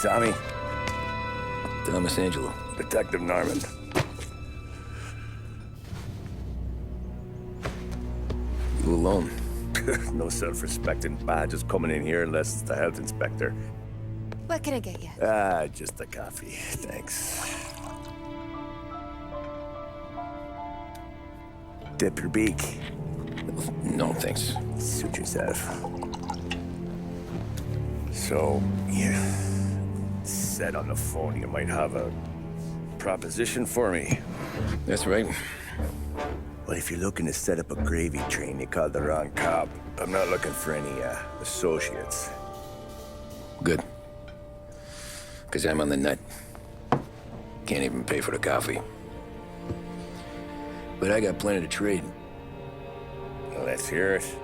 Tommy. Thomas Angelo. Detective Norman. You alone? No self-respecting badges coming in here unless it's the health inspector. What can I get you? Just a coffee. Thanks. Dip your beak. No, thanks. Suit yourself. So, you said on the phone you might have a proposition for me. That's right. Well, if you're looking to set up a gravy train, you called the wrong cop. I'm not looking for any, associates. Good. Because I'm on the nut. Can't even pay for the coffee. But I got plenty to trade. Well, let's hear it.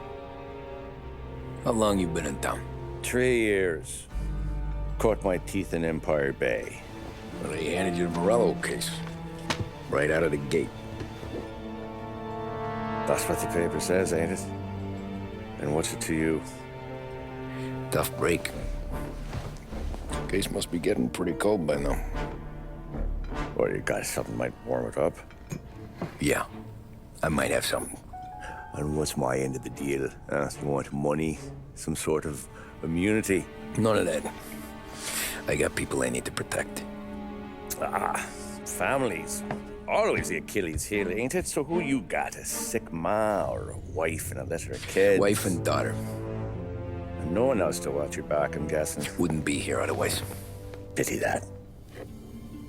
How long you been in town? 3 years. Caught my teeth in Empire Bay. Well, they handed you the Morello case. Right out of the gate. That's what the paper says, ain't it? And what's it to you? Tough break. Case must be getting pretty cold by now. Or you got something might warm it up? Yeah, I might have something. And what's my end of the deal? You want money? Some sort of immunity? None of that. I got people I need to protect. Families. Always the Achilles heel, ain't it? So who you got? A sick ma or a wife and a litter of kids? Wife and daughter. And no one else to watch your back, I'm guessing. Wouldn't be here otherwise. Pity that.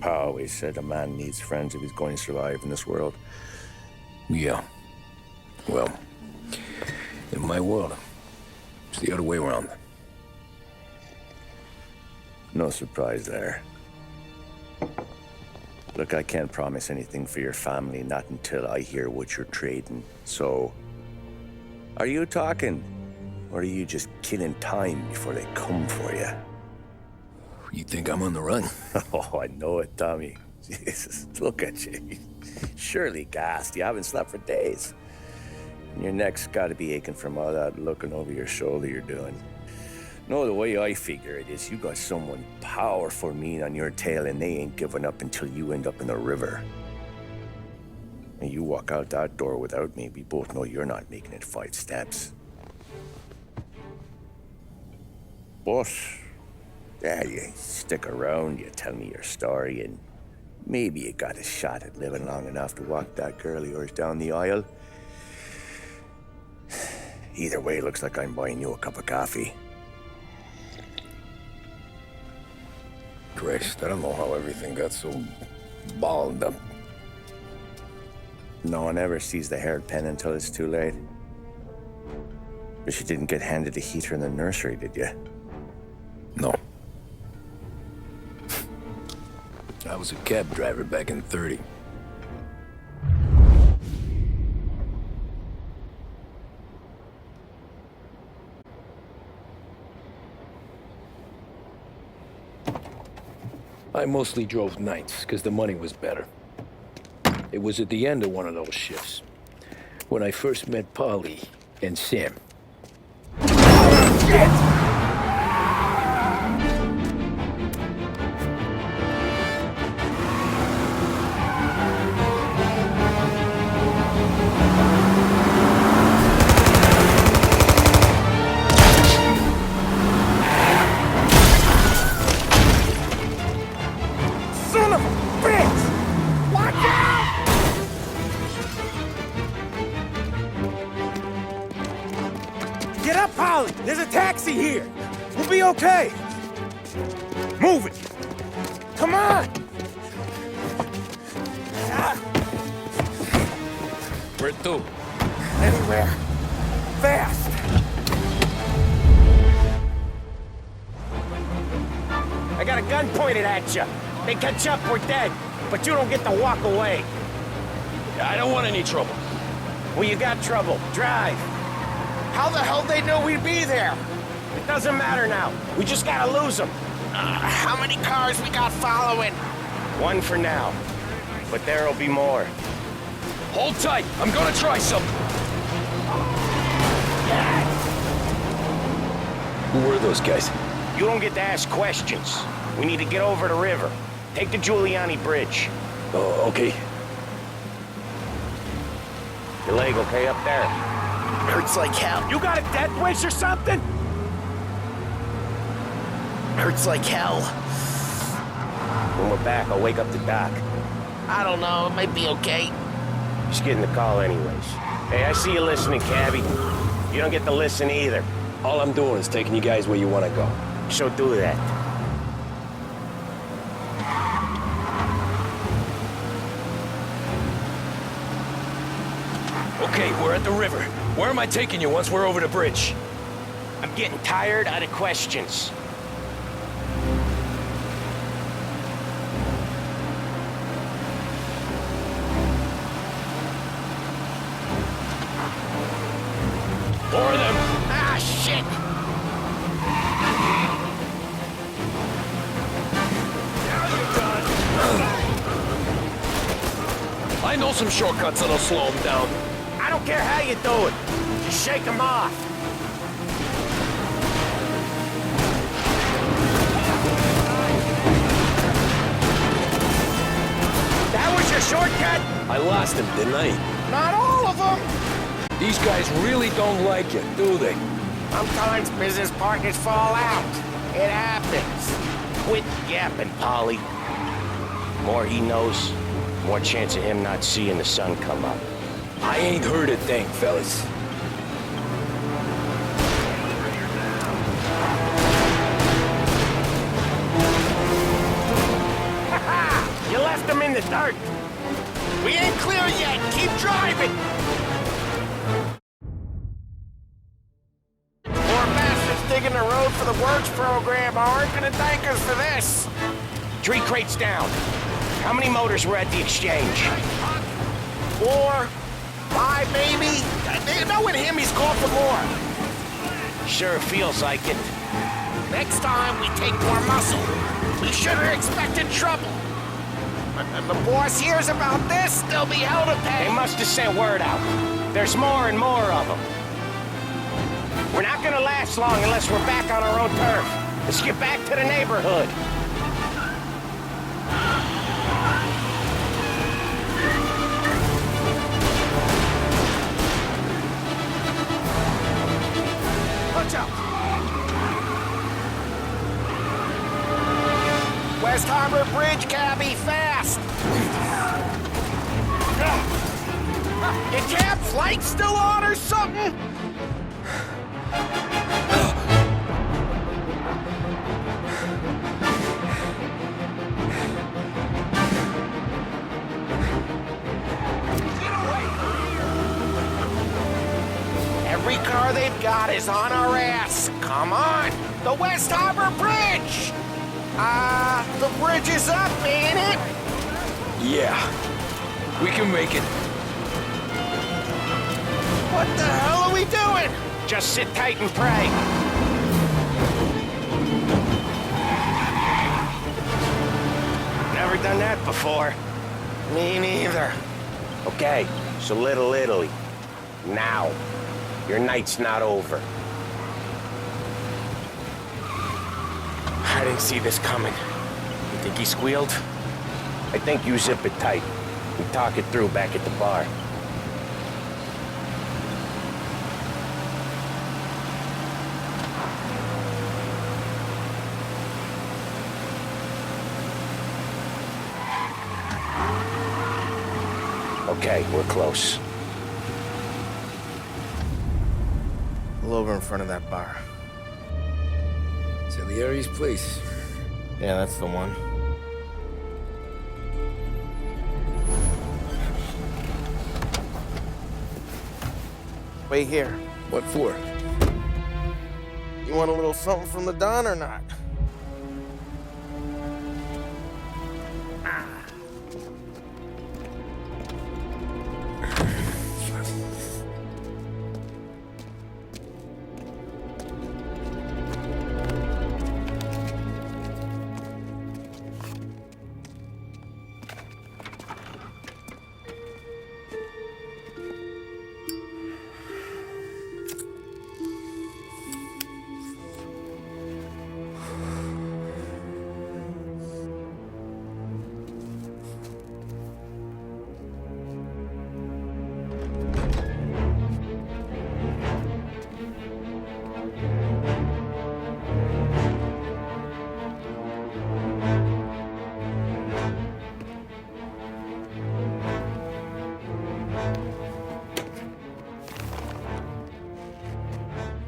Pa always said a man needs friends if he's going to survive in this world. Yeah. Well, in my world, it's the other way around. No surprise there. Look, I can't promise anything for your family, not until I hear what you're trading. So, are you talking? Or are you just killing time before they come for you? You think I'm on the run? Oh, I know it, Tommy. Jesus, look at you. Surely gassed. You haven't slept for days. And your neck's got to be aching from all that looking over your shoulder you're doing. No, the way I figure it is you got someone powerful mean on your tail and they ain't giving up until you end up in the river. And you walk out that door without me, we both know you're not making it 5 steps. But, yeah, you stick around, you tell me your story, and maybe you got a shot at living long enough to walk that girl of yours down the aisle. Either way, it looks like I'm buying you a cup of coffee. Christ, I don't know how everything got so balled up. No one ever sees the haired pen until it's too late. But you didn't get handed a heater in the nursery, did you? No. I was a cab driver back in 30. I mostly drove nights, because the money was better. It was at the end of one of those shifts, when I first met Polly and Sam. Get up, Polly! There's a taxi here! We'll be okay! Move it! Come on! Where to? Anywhere. Fast! I got a gun pointed at you. They catch up, we're dead. But you don't get to walk away. I don't want any trouble. Well, you got trouble. Drive. How the hell they know we'd be there? It doesn't matter now. We just gotta lose them. How many cars we got following? 1 for now. But there'll be more. Hold tight. I'm gonna try something. Who were those guys? You don't get to ask questions. We need to get over the river. Take the Giuliani Bridge. Oh, okay. Your leg okay up there? Hurts like hell. You got a death wish or something? Hurts like hell. When we're back, I'll wake up the doc. I don't know, it might be okay. Just getting the call anyways. Hey, I see you listening, cabbie. You don't get to listen either. All I'm doing is taking you guys where you want to go. So do that. Okay, we're at the river. Where am I taking you once we're over the bridge? I'm getting tired of the questions. Four of them. Ah, shit! I know some shortcuts that'll slow them down. I don't care how you do it. Just shake them off. That was your shortcut? I lost him, didn't I? Not all of them! These guys really don't like you, do they? Sometimes business partners fall out. It happens. Quit yapping, Polly. More he knows, more chance of him not seeing the sun come up. I ain't heard a thing, fellas. You left him in the dirt. We ain't clear yet! Keep driving! Poor bastards digging the road for the works program aren't gonna thank us for this! 3 crates down. How many motors were at the exchange? 4, 5 maybe? Knowing him, he's called for more. Sure feels like it. Next time, we take more muscle. We should have expected trouble. When the boss hears about this, there'll be hell to pay. They must have sent word out. There's more and more of them. We're not gonna last long unless we're back on our own turf. Let's get back to the neighborhood. Watch out! West Harbor Bridge, cabbie, fast! Your cab's light still on or something? Every car they've got is on our ass. Come on, the West Harbor Bridge! The bridge is up, ain't it? Yeah. We can make it. What the hell are we doing? Just sit tight and pray. Never done that before. Me neither. Okay, so Little Italy. Now. Your night's not over. I didn't see this coming. You think he squealed? I think you zip it tight and talk it through back at the bar. Okay, we're close. Pull over in front of that bar. Salieri's place. Yeah, that's the one. Wait here. What for? You want a little something from the Don or not?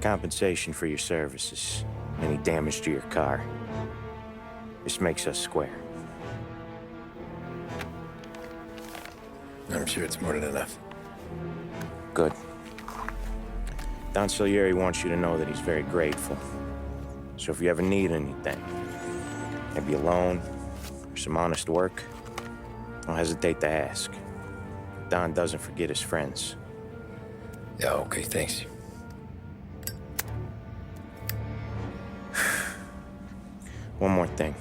compensation for your services, any damage to your car. This makes us square. I'm sure it's more than enough. Good. Don Salieri wants you to know that he's very grateful. So if you ever need anything, maybe a loan or some honest work, don't hesitate to ask. Don doesn't forget his friends. Yeah, okay, thanks. One more thing.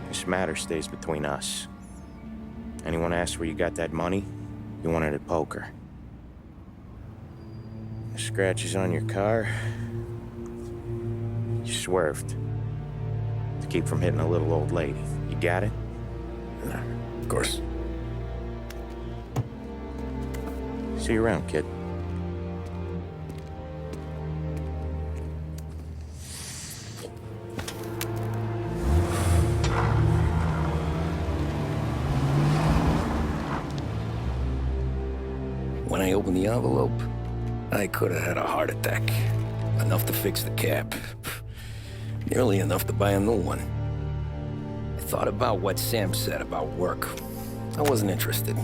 This matter stays between us. Anyone asks where you got that money, you won it at poker. The scratches on your car, you swerved to keep from hitting a little old lady. You got it? Of course. See you around, kid. When I opened the envelope, I could have had a heart attack. Enough to fix the cap. Nearly enough to buy a new one. I thought about what Sam said about work. I wasn't interested.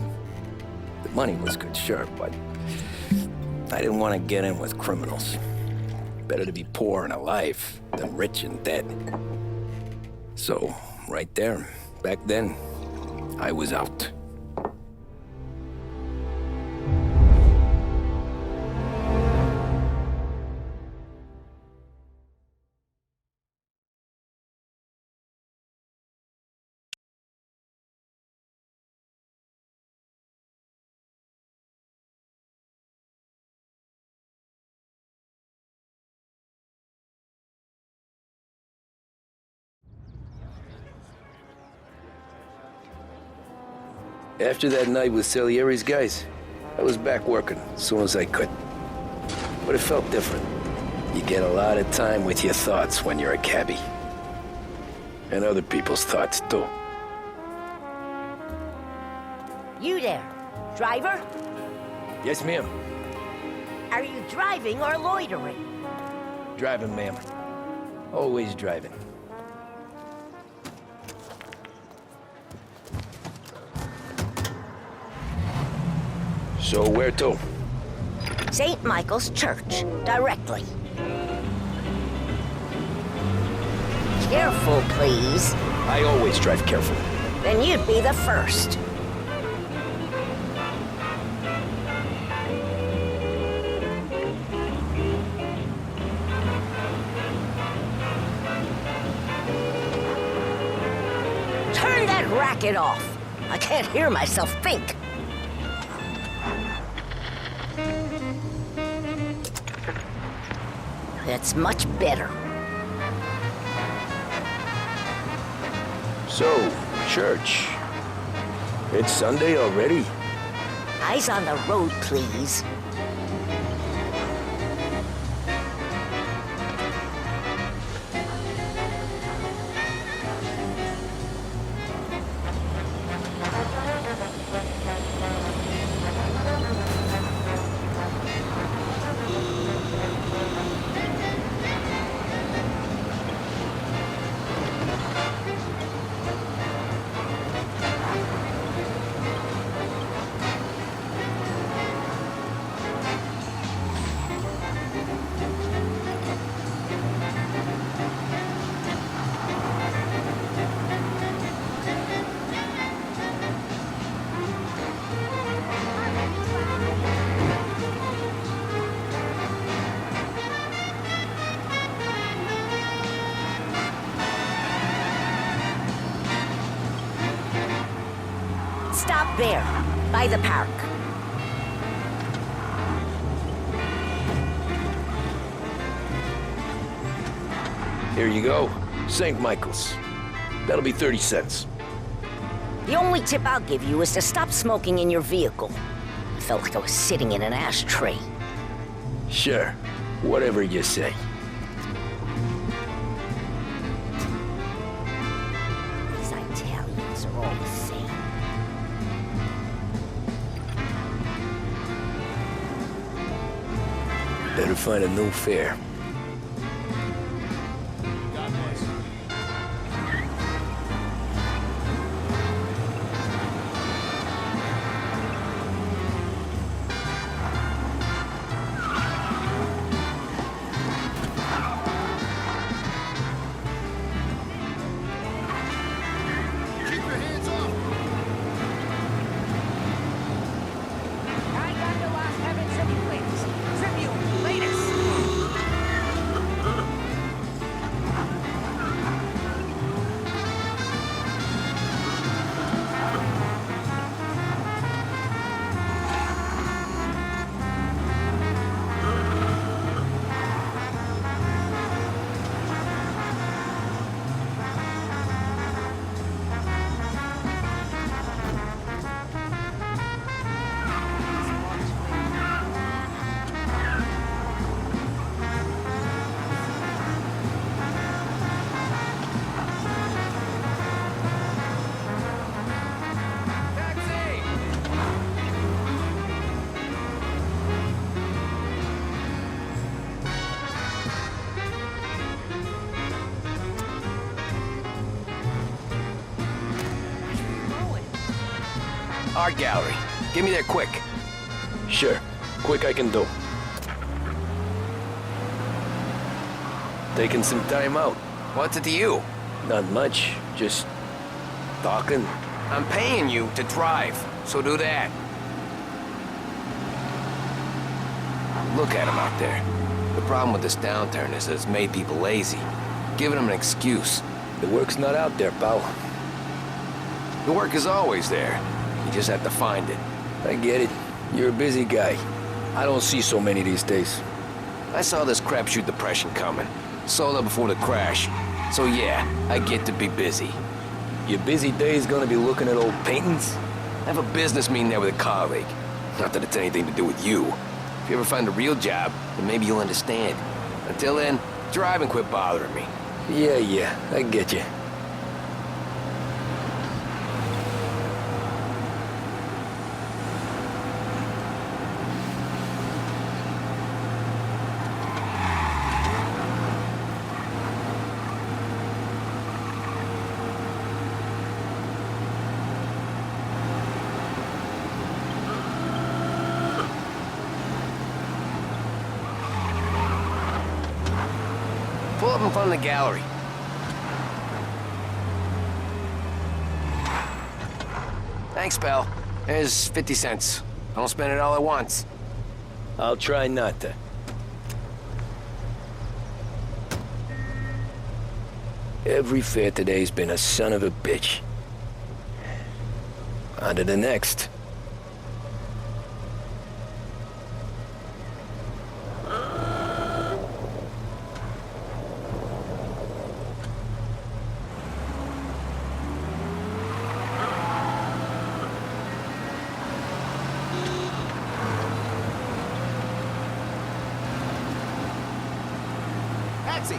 The money was good, sure, but I didn't want to get in with criminals. Better to be poor and alive than rich and dead. So, right there, back then, I was out. After that night with Salieri's guys, I was back working as soon as I could. But it felt different. You get a lot of time with your thoughts when you're a cabbie. And other people's thoughts, too. You there, driver? Yes, ma'am. Are you driving or loitering? Driving, ma'am. Always driving. So where to? St. Michael's Church, directly. Careful, please. I always drive careful. Then you'd be the first. Turn that racket off. I can't hear myself think. That's much better. So, church. It's Sunday already? Eyes on the road, please. Stop there, by the park. Here you go. St. Michael's. That'll be 30 cents. The only tip I'll give you is to stop smoking in your vehicle. I felt like I was sitting in an ashtray. Sure. Whatever you say. These Italians are all the same. Better find a new fare. Art gallery. Get me there quick. Sure. Quick I can do. Taking some time out. What's it to you? Not much. Just talking. I'm paying you to drive, so do that. Look at him out there. The problem with this downturn is that it's made people lazy, giving them an excuse. The work's not out there, pal. The work is always there. You just have to find it. I get it. You're a busy guy. I don't see so many these days. I saw this crapshoot depression coming. Sold up before the crash. So yeah, I get to be busy. Your busy day's gonna be looking at old paintings? I have a business meeting there with a colleague. Not that it's anything to do with you. If you ever find a real job, then maybe you'll understand. Until then, drive and quit bothering me. Yeah, I get you. Pull up in front of the gallery. Thanks, pal. There's 50 cents. I don't spend it all at once. I'll try not to. Every fair today's been a son of a bitch. On to the next. Taxi!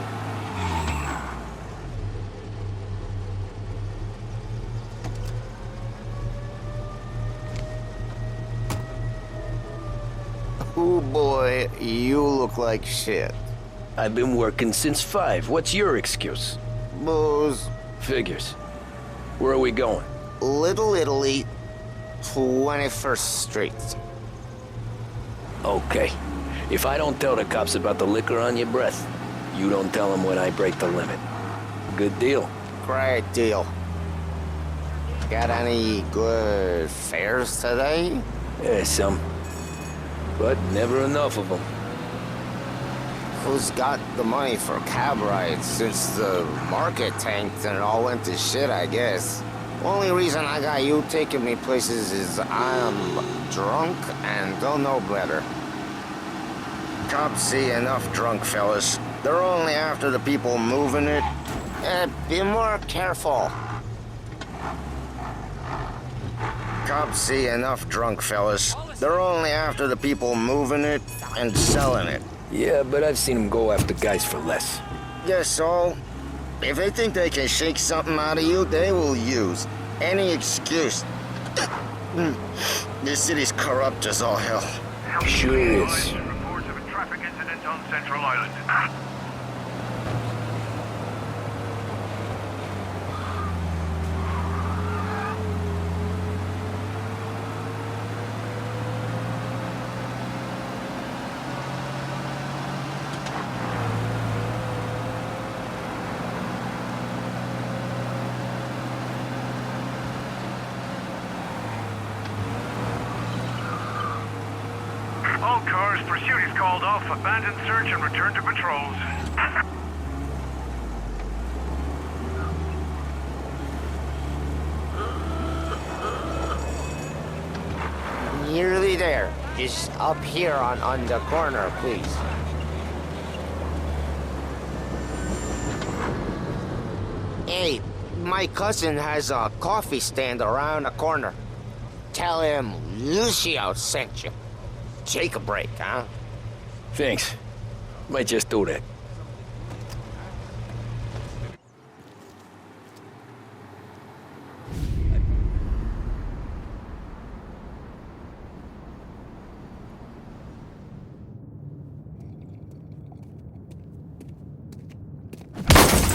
Oh boy, you look like shit. I've been working since 5. What's your excuse? Booze. Figures. Where are we going? Little Italy, 21st Street. Okay. If I don't tell the cops about the liquor on your breath, you don't tell them when I break the limit. Good deal. Great deal. Got any good fares today? Yeah, some. But never enough of them. Who's got the money for cab rides since the market tanked and it all went to shit, I guess? Only reason I got you taking me places is I'm drunk and don't know better. Cops see enough drunk fellas. They're only after the people moving it. Be more careful. Cops see enough drunk fellas. They're only after the people moving it and selling it. Yeah, but I've seen them go after guys for less. Guess so. If they think they can shake something out of you, they will use any excuse. This city's corrupt as all hell. Sure is. Reports of a traffic incident on Central Island. All cars, pursuit is called off. Abandon search and return to patrols. Nearly there. Just up here on the corner, please. Hey, my cousin has a coffee stand around the corner. Tell him Lucio sent you. Take a break, huh? Thanks. Might just do that.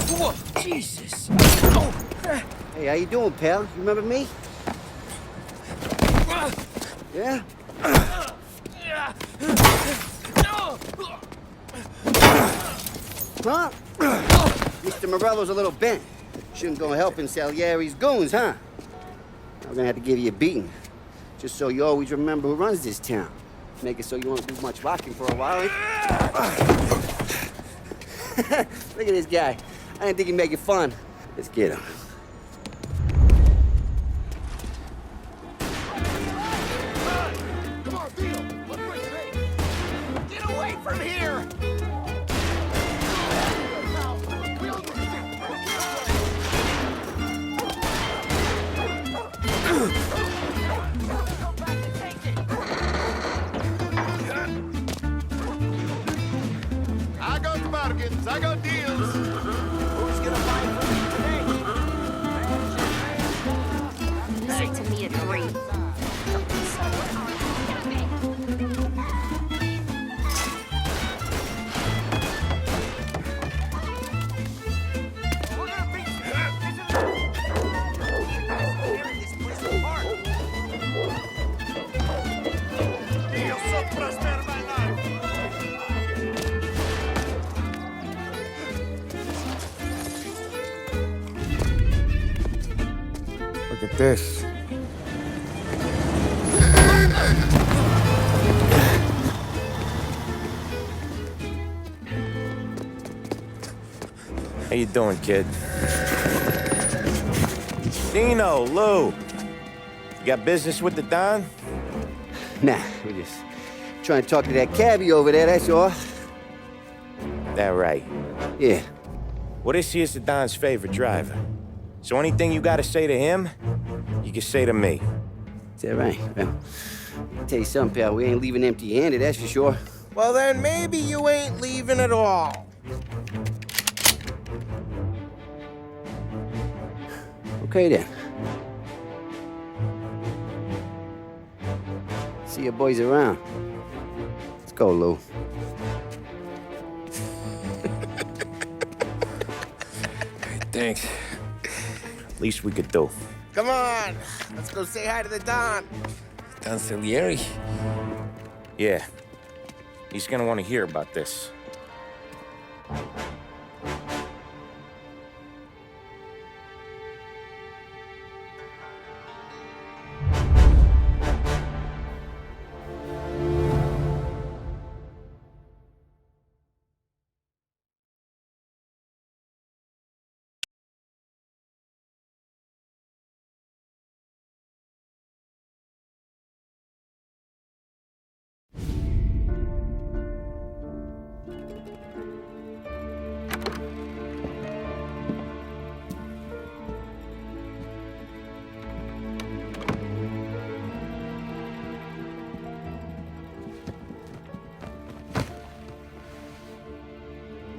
Whoa, Jesus! Hey, how you doing, pal? You remember me? Yeah? Huh? Mr. Morello's a little bent. Shouldn't go helping Salieri's goons, huh? I'm gonna have to give you a beating. Just so you always remember who runs this town. Make it so you won't do much rocking for a while. Look at this guy. I didn't think he'd make it fun. Let's get him. Get away from here! I got bargains, I got deals. Who's gonna buy from me today? Say to me at 3. Look at this. How you doing, kid? Dino, Lou. You got business with the Don? Nah, we're just trying to talk to that cabbie over there, that's all. That right. Yeah. Well, this here's the Don's favorite driver. So anything you gotta say to him, you can say to me. Is that right? Well, I'll tell you something, pal. We ain't leaving empty-handed, that's for sure. Well, then maybe you ain't leaving at all. Okay, then. See your boys around. Let's go, Lou. Thanks. Least we could do. Come on, let's go say hi to the Don. Don Salieri? Yeah. He's gonna want to hear about this.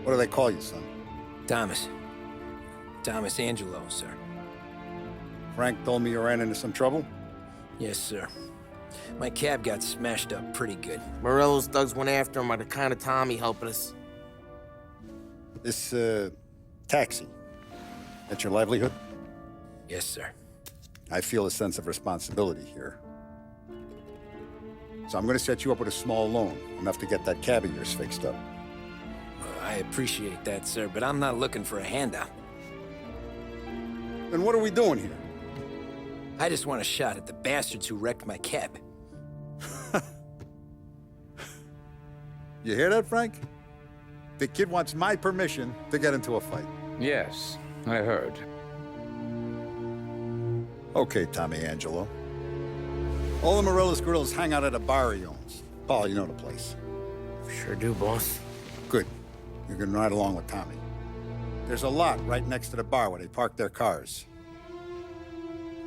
What do they call you, son? Thomas. Thomas Angelo, sir. Frank told me you ran into some trouble? Yes, sir. My cab got smashed up pretty good. Morello's thugs went after him on account of Tommy helping us. This, taxi, that's your livelihood? Yes, sir. I feel a sense of responsibility here. So I'm gonna set you up with a small loan, enough to get that cab of yours fixed up. I appreciate that, sir, but I'm not looking for a handout. Then what are we doing here? I just want a shot at the bastards who wrecked my cab. You hear that, Frank? The kid wants my permission to get into a fight. Yes, I heard. Okay, Tommy Angelo. All the Morello's girls hang out at a bar he owns. Paul, you know the place. Sure do, boss. Good. You can ride along with Tommy. There's a lot right next to the bar where they park their cars.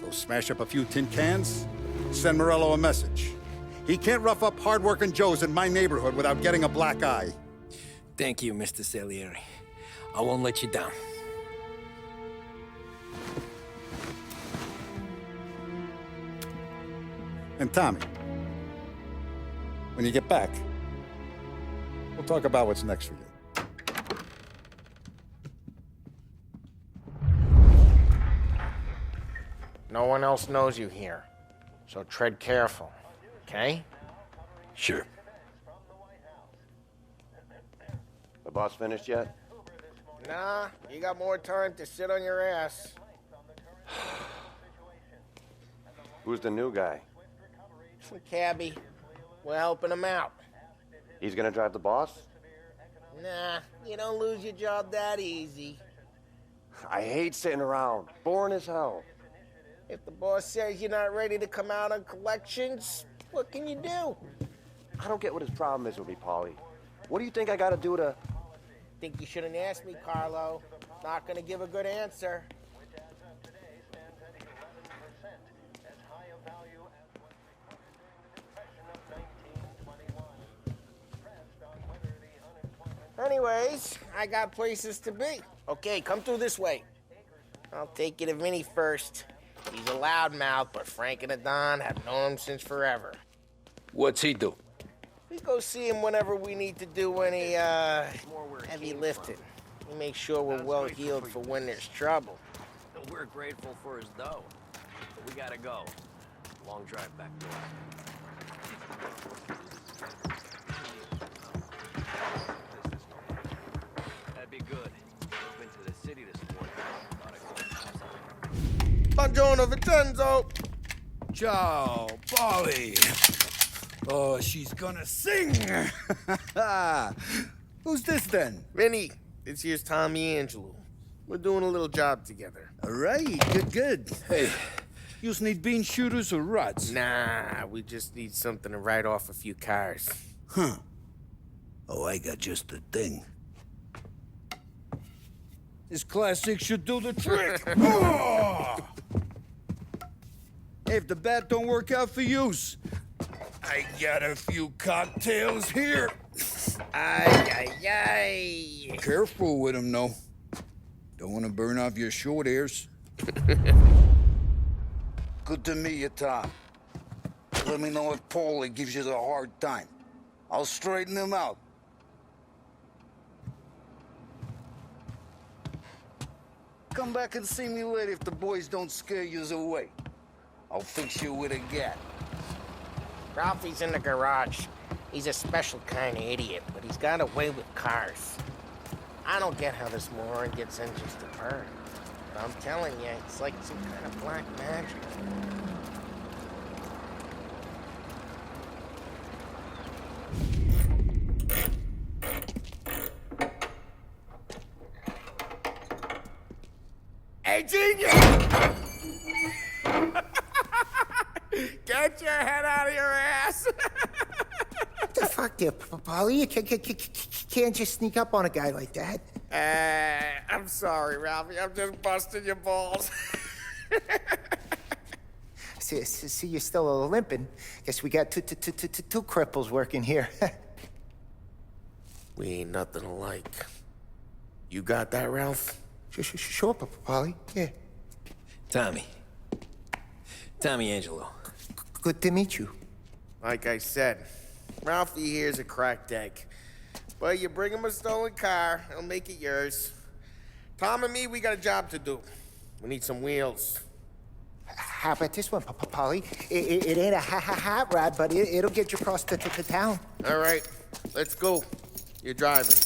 Go smash up a few tin cans, send Morello a message. He can't rough up hard-working Joes in my neighborhood without getting a black eye. Thank you, Mr. Salieri. I won't let you down. And Tommy, when you get back, we'll talk about what's next for you. No one else knows you here, so tread careful, okay? Sure. The boss finished yet? Nah, you got more time to sit on your ass. Who's the new guy? Some cabbie. We're helping him out. He's gonna drive the boss? Nah, you don't lose your job that easy. I hate sitting around. Boring as hell. If the boss says you're not ready to come out on collections, what can you do? I don't get what his problem is with me, Paulie. What do you think I gotta do to... Think you shouldn't ask me, Carlo. Not gonna give a good answer. Anyways, I got places to be. Okay, come through this way. I'll take you to Vinny first. He's a loudmouth, but Frank and the Don have known him since forever. What's he do? We go see him whenever we need to do any, heavy lifting. We make sure we're well healed for when there's trouble. We're grateful for his dough, but we gotta go. Long drive back door. That'd be good. I've been to the city this morning. Buongiorno, Vincenzo! Ciao, Polly. Oh, she's gonna sing. Who's this then? Vinny, this here's Tommy Angelo. We're doing a little job together. All right, good. Hey, you need bean shooters or rods? Nah, we just need something to write off a few cars. Huh. Oh, I got just the thing. This classic should do the trick. Oh! Hey, if the bat don't work out for use, I got a few cocktails here. Ay, ay, ay. Careful with them, though. Don't want to burn off your short hairs. Good to meet you, Tom. Let me know if Paulie gives you the hard time. I'll straighten him out. Come back and see me later if the boys don't scare you away. I'll fix you with a gat. Ralphie's in the garage. He's a special kind of idiot, but he's got a way with cars. I don't get how this moron gets engines to burn. But I'm telling you, it's like some kind of black magic. Hey, genius! Get your head out of your ass! What the fuck there, Polly? You can't just sneak up on a guy like that. I'm sorry, Ralphie. I'm just busting your balls. See, you're still limping. Guess we got two cripples working here. We ain't nothing alike. You got that, Ralph? Sure, Polly. Yeah. Tommy. Tommy Angelo. Good to meet you. Like I said, Ralphie here's a cracked egg. But you bring him a stolen car, he'll make it yours. Tom and me, we got a job to do. We need some wheels. How about this one, Polly? It ain't a hot rod, but it'll get you across to town. All right, let's go. You're driving.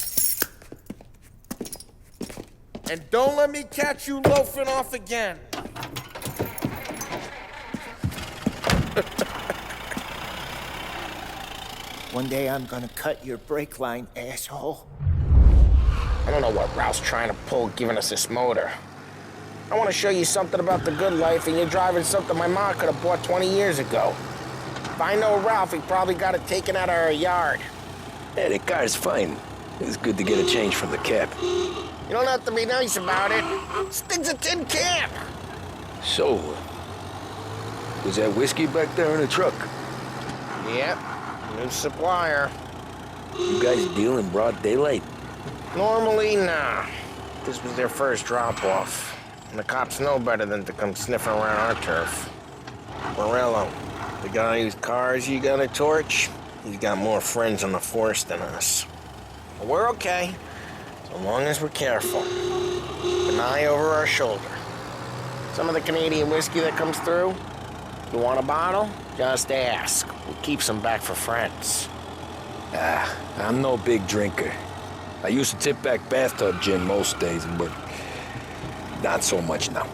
And don't let me catch you loafing off again. One day I'm gonna cut your brake line, asshole. I don't know what Ralph's trying to pull giving us this motor. I want to show you something about the good life, and you're driving something my mom could have bought 20 years ago. If I know Ralph, he probably got it taken out of our yard. Yeah, the car's fine. It's good to get a change from the cab. You don't have to be nice about it. Stig's a tin can. So, was that whiskey back there in the truck? Yep, new supplier. You guys deal in broad daylight? Normally, nah. This was their first drop-off. And the cops know better than to come sniffing around our turf. Morello, the guy whose cars you got a torch, he's got more friends on the force than us. But we're okay, so long as we're careful. An eye over our shoulder. Some of the Canadian whiskey that comes through, you want a bottle? Just ask. We'll keep some back for friends. I'm no big drinker. I used to tip back bathtub gin most days, but not so much now.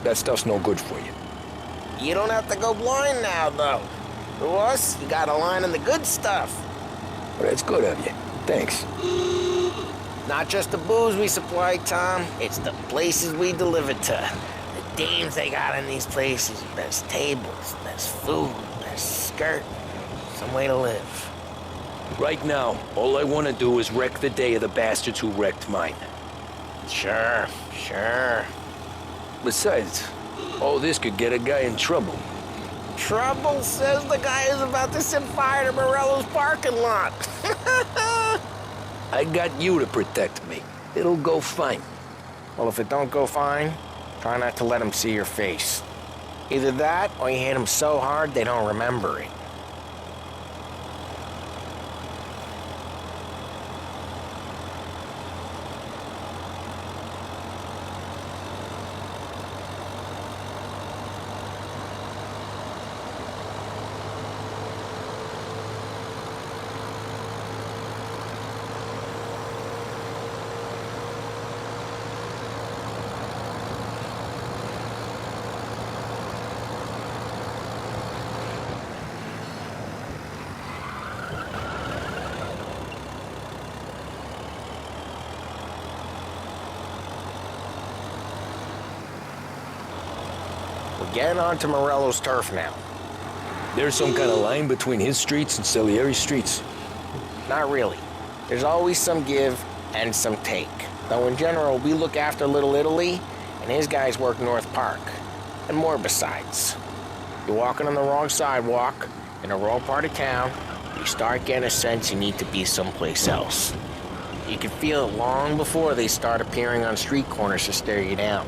That stuff's no good for you. You don't have to go blind now, though. To us, you got a line in the good stuff. Well, that's good of you. Thanks. Not just the booze we supply, Tom. It's the places we deliver to. The dames they got in these places. Best tables, best food, best skirt. Some way to live. Right now, all I want to do is wreck the day of the bastards who wrecked mine. Sure. Besides, all this could get a guy in trouble. Trouble, says the guy who's about to set fire to Morello's parking lot. I got you to protect me. It'll go fine. Well, if it don't go fine, try not to let them see your face. Either that, or you hit them so hard they don't remember it. We're getting onto Morello's turf now. There's some kind of line between his streets and Salieri's streets? Not really. There's always some give and some take. Though in general, we look after Little Italy, and his guys work North Park. And more besides. You're walking on the wrong sidewalk, in the wrong part of town, you start getting a sense you need to be someplace else. You can feel it long before they start appearing on street corners to stare you down.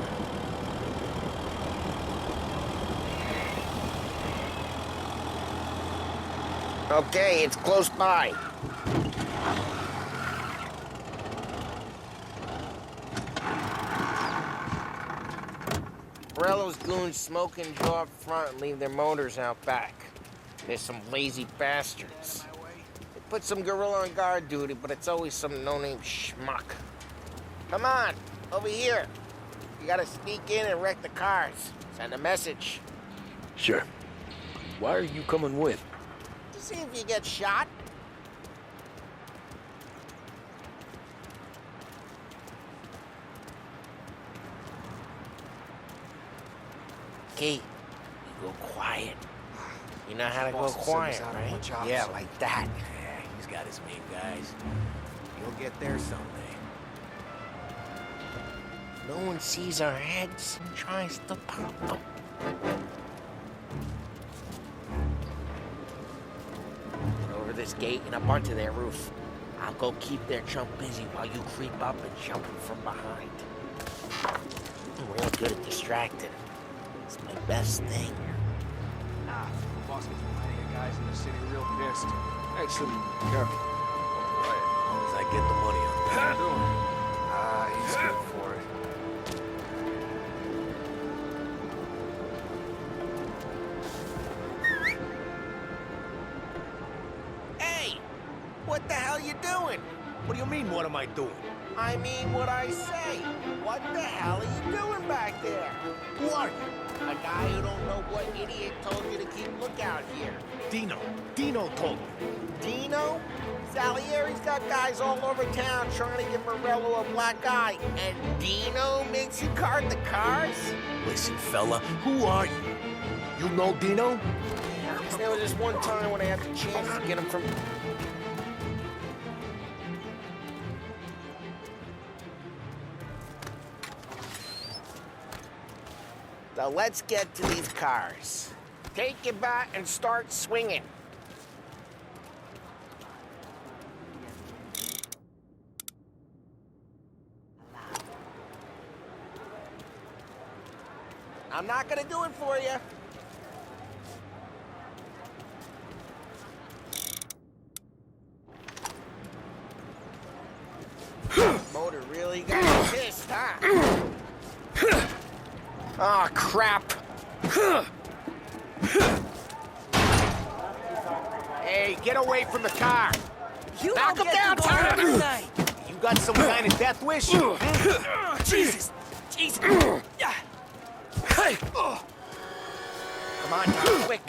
Okay, it's close by. Morello's goons smoke and go up front and leave their motors out back. There's some lazy bastards. They put some gorilla on guard duty, but it's always some no-name schmuck. Come on, over here. You gotta sneak in and wreck the cars. Send a message. Sure. Why are you coming with? To see if you get shot. Okay, you go quiet. You know how to go quiet, right? Yeah, like that. Yeah, he's got his main guys. You'll get there someday. No one sees our heads and tries to pop them. Over this gate and up onto their roof. I'll go keep their chump busy while you creep up and jump him from behind. I'm real good at distracting. It's my best thing. Boss gets plenty of guys in the city real pissed. Actually, careful. Right. As I get the money on that. Ah, he's good for it. Hey! What the hell you doing? What do you mean, what am I doing? I mean what I say. What the hell are you doing back there? Who are you? A guy who don't know what idiot told you to keep lookout here. Dino. Dino told me. Dino? Salieri's got guys all over town trying to give Morello a black eye. And Dino makes you guard the cars? Listen, fella, who are you? You know Dino? There was this one time when I had the chance to get him from... So let's get to these cars. Take your bat and start swinging. I'm not gonna do it for you. Motor really got pissed, huh? Oh, crap. Hey, get away from the car. You Knock him down, Tom. You got some kind of death wish? Jesus! Jesus! Hey! Come on, Tom, quick.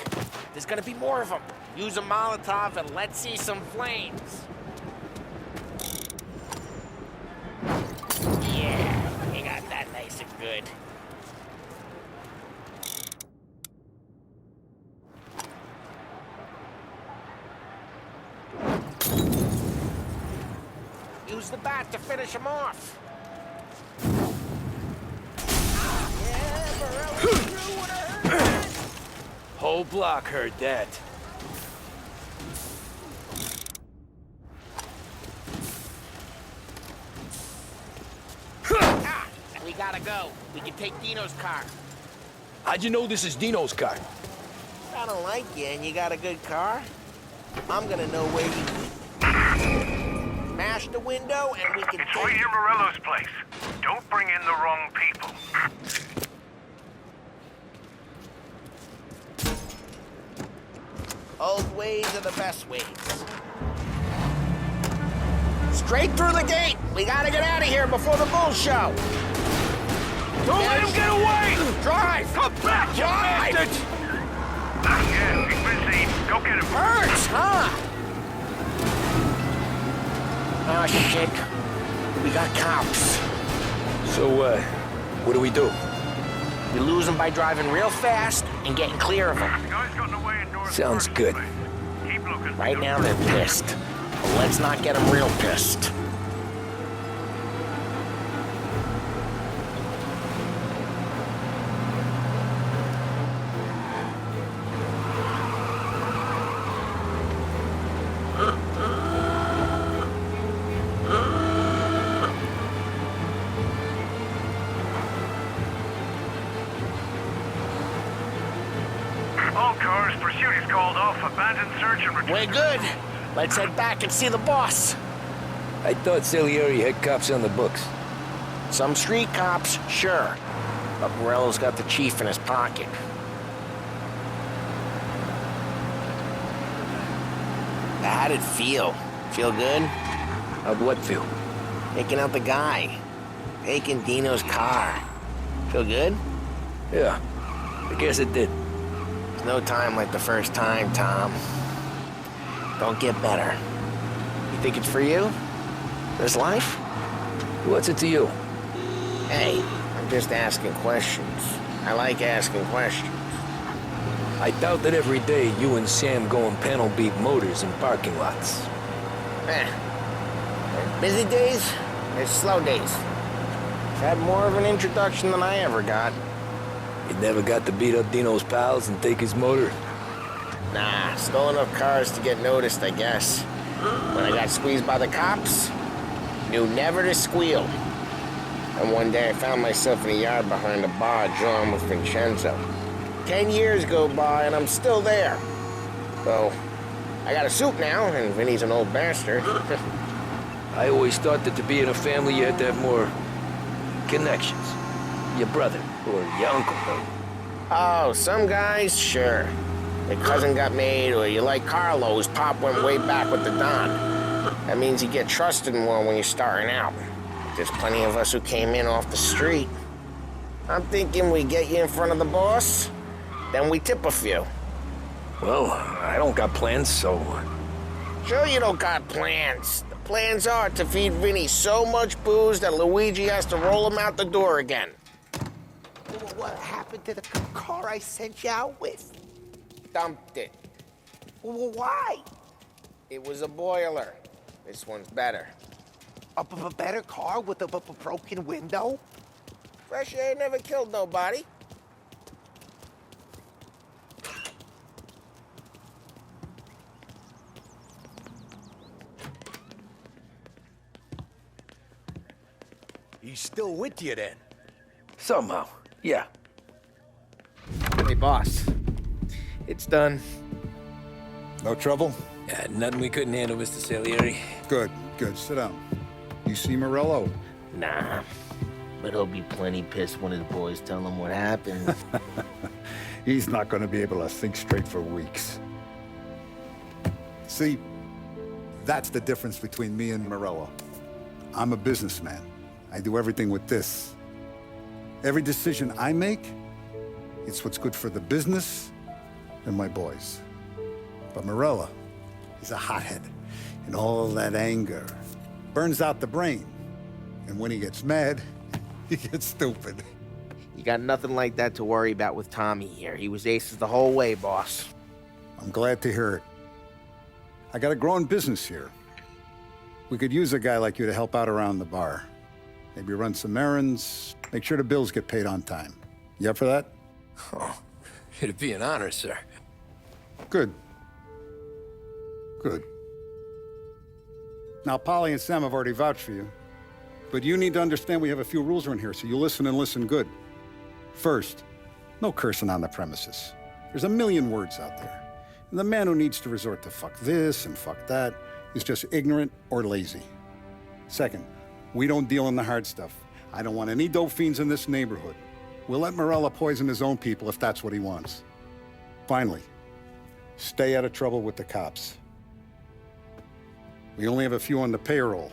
There's gonna be more of them. Use a Molotov and let's see some flames. Yeah, you got that nice and good. Use the bat to finish him off. Whole block heard that. We gotta go. We can take Dino's car. How'd you know this is Dino's car? I don't like you and you got a good car. I'm gonna know where you... Smash the window and we can It's right near Morello's place. Don't bring in the wrong people. Old ways are the best ways. Straight through the gate! We gotta get out of here before the bull show! Don't let him get away! Drive! Come back, you Drive! bastard! Yeah, he's been seen. Go get him. Hurts, huh? Oh, shit. We got cops. So, what do we do? We lose them by driving real fast and getting clear of them. Sounds good. Keep looking. Right now they're pissed. But let's not get them real pissed. All cars, pursuit is called off. Abandoned search and return. We're good. Let's head back and see the boss. I thought Salieri had cops on the books. Some street cops, sure. But Morello's got the chief in his pocket. How'd it feel? Feel good? How'd what feel? Taking out the guy. Taking Dino's car. Feel good? Yeah, I guess it did. There's no time like the first time, Tom. Don't get better. You think it's for you? This life? What's it to you? Hey, I'm just asking questions. I like asking questions. I doubt that every day you and Sam go and panel beat motors in parking lots. There's busy days, there's slow days. I've had more of an introduction than I ever got. You never got to beat up Dino's pals and take his motor? Nah, stole enough cars to get noticed, I guess. When I got squeezed by the cops, knew never to squeal. And one day I found myself in a yard behind a bar drawn with Vincenzo. 10 years go by and I'm still there. Though, I got a suit now, and Vinny's an old bastard. I always thought that to be in a family you had to have more connections. Your brother, or your uncle, though. Oh, some guys, sure. Your cousin got made, or you like Carlo's pop went way back with the Don. That means you get trusted more when you're starting out. There's plenty of us who came in off the street. I'm thinking we get you in front of the boss, then we tip a few. Well, I don't got plans, so... Sure you don't got plans. The plans are to feed Vinny so much booze that Luigi has to roll him out the door again. What happened to the car I sent you out with? Dumped it. Why? It was a boiler. This one's better. A better car with a broken window? Fresh air never killed nobody. He's still with you then? Somehow, yeah. Hey, boss. It's done. No trouble? Yeah, nothing we couldn't handle, Mr. Salieri. Good, good. Sit down. You see Morello? Nah. But he'll be plenty pissed when his boys tell him what happened. He's not going to be able to think straight for weeks. See, that's the difference between me and Morello. I'm a businessman. I do everything with this. Every decision I make, it's what's good for the business and my boys. But Morello, he's a hothead. And all that anger burns out the brain. And when he gets mad, he gets stupid. You got nothing like that to worry about with Tommy here. He was aces the whole way, boss. I'm glad to hear it. I got a growing business here. We could use a guy like you to help out around the bar. Maybe run some errands, make sure the bills get paid on time. You up for that? Oh, it'd be an honor, sir. Good. Good. Now, Polly and Sam have already vouched for you. But you need to understand we have a few rules around here, so you listen and listen good. First, no cursing on the premises. There's a million words out there. And the man who needs to resort to fuck this and fuck that is just ignorant or lazy. Second, we don't deal in the hard stuff. I don't want any dope fiends in this neighborhood. We'll let Morello poison his own people if that's what he wants. Finally, stay out of trouble with the cops. We only have a few on the payroll.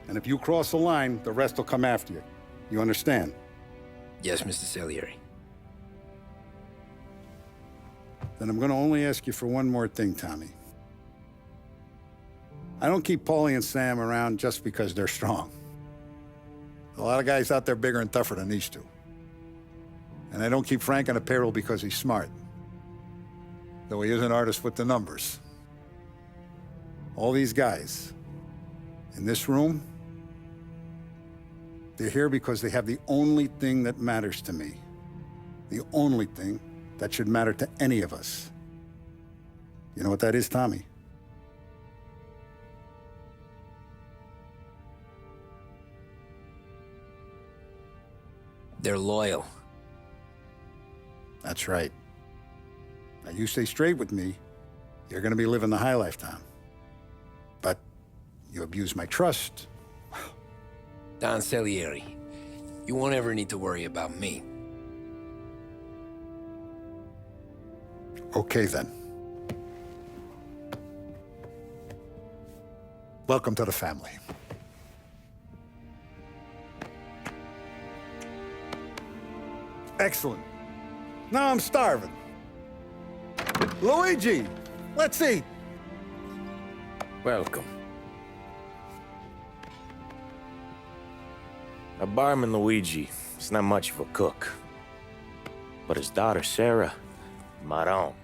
And if you cross the line, the rest will come after you. You understand? Yes, Mr. Salieri. Then I'm going to only ask you for one more thing, Tommy. I don't keep Paulie and Sam around just because they're strong. A lot of guys out there bigger and tougher than these two. And I don't keep Frank on the payroll because he's smart. Though he is an artist with the numbers. All these guys in this room, they're here because they have the only thing that matters to me. The only thing that should matter to any of us. You know what that is, Tommy? They're loyal. That's right. Now, you stay straight with me, you're gonna be living the high life, Tom. But you abuse my trust. Don Salieri, you won't ever need to worry about me. Okay, then. Welcome to the family. Excellent. Now I'm starving. Luigi, let's eat. Welcome. Our barman Luigi is not much of a cook. But his daughter Sarah, Maron.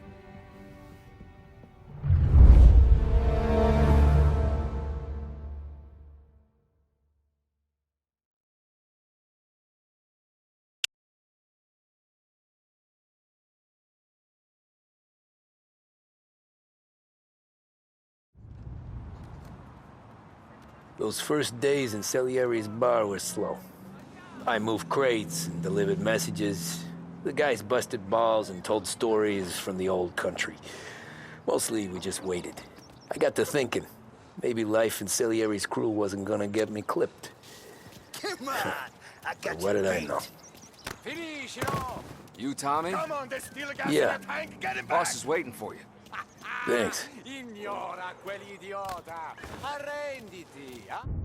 Those first days in Salieri's bar were slow. I moved crates and delivered messages. The guys busted balls and told stories from the old country. Mostly, we just waited. I got to thinking, maybe life in Salieri's crew wasn't gonna get me clipped. Come on, I got But what did I know? Finish it off! You, Tommy? Come on, there's still a gas Yeah. in the tank. Get him back. Boss is waiting for you. Thanks. Ignora quell'idiota! Arrenditi, eh?